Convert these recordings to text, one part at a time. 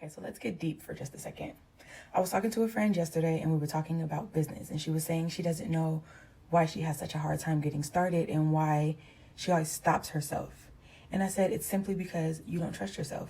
Okay, so let's get deep for just a second. I was talking to a friend yesterday and we were talking about business, and she was saying she doesn't know why she has such a hard time getting started and why she always stops herself. And I said, it's simply because you don't trust yourself.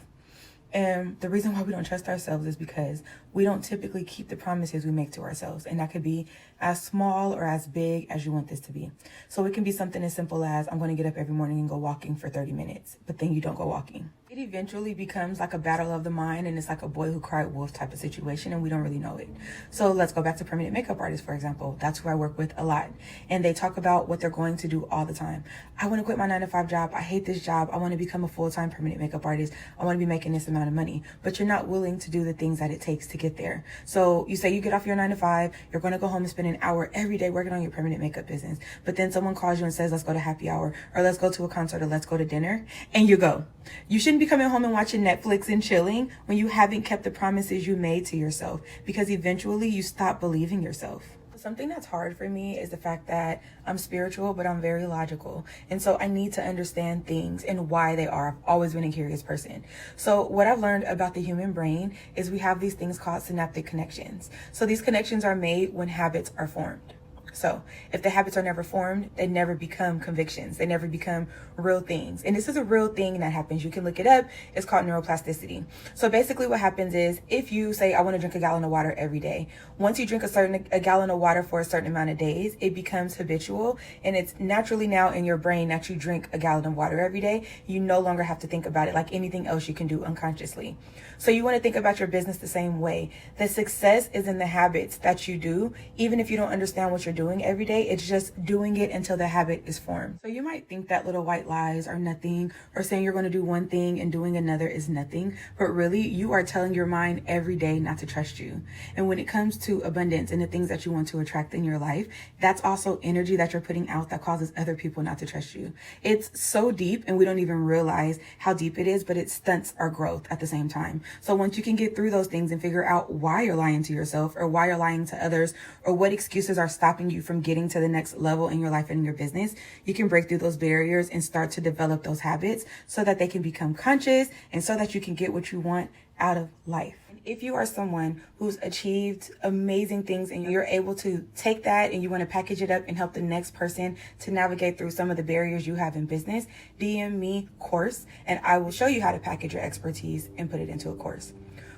And the reason why we don't trust ourselves is because we don't typically keep the promises we make to ourselves. And that could be as small or as big as you want this to be. So it can be something as simple as, I'm going to get up every morning and go walking for 30 minutes, but then you don't go walking. It eventually becomes like a battle of the mind, and it's like a boy who cried wolf type of situation, and we don't really know it. So let's go back to permanent makeup artists, for example. That's who I work with a lot. And they talk about what they're going to do all the time. I want to quit my 9-to-5 job. I hate this job. I want to become a full-time permanent makeup artist. I want to be making this amount of money. But you're not willing to do the things that it takes to get there. So you say you get off your 9-to-5, you're going to go home and spend an hour every day working on your permanent makeup business. But then someone calls you and says, let's go to happy hour, or let's go to a concert, or let's go to dinner, and you go. You shouldn't be coming home and watching Netflix and chilling when you haven't kept the promises you made to yourself, because eventually you stop believing yourself. Something that's hard for me is the fact that I'm spiritual, but I'm very logical. And so I need to understand things and why they are. I've always been a curious person. So what I've learned about the human brain is we have these things called synaptic connections. So these connections are made when habits are formed. So if the habits are never formed, they never become convictions. They never become real things. And this is a real thing that happens. You can look it up. It's called neuroplasticity. So basically what happens is, if you say, I want to drink a gallon of water every day, once you drink a gallon of water for a certain amount of days, it becomes habitual. And it's naturally now in your brain that you drink a gallon of water every day. You no longer have to think about it like anything else you can do unconsciously. So you want to think about your business the same way. The success is in the habits that you do, even if you don't understand what you're doing every day. It's just doing it until the habit is formed. So you might think that little white lies are nothing, or saying you're going to do one thing and doing another is nothing, but really you are telling your mind every day not to trust you. And when it comes to abundance and the things that you want to attract in your life, that's also energy that you're putting out that causes other people not to trust you. It's so deep and we don't even realize how deep it is, but it stunts our growth at the same time. So once you can get through those things and figure out why you're lying to yourself, or why you're lying to others, or what excuses are stopping you from getting to the next level in your life and in your business, you can break through those barriers and start to develop those habits so that they can become conscious, and so that you can get what you want out of life. If you are someone who's achieved amazing things and you're able to take that and you want to package it up and help the next person to navigate through some of the barriers you have in business, DM me course, and I will show you how to package your expertise and put it into a course.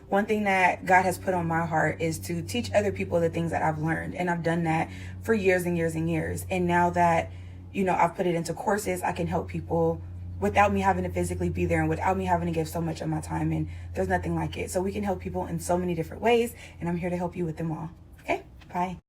One thing that God has put on my heart is to teach other people the things that I've learned. And I've done that for years and years and years. And now that, I've put it into courses, I can help people without me having to physically be there and without me having to give so much of my time. And there's nothing like it. So we can help people in so many different ways. And I'm here to help you with them all. Okay, bye.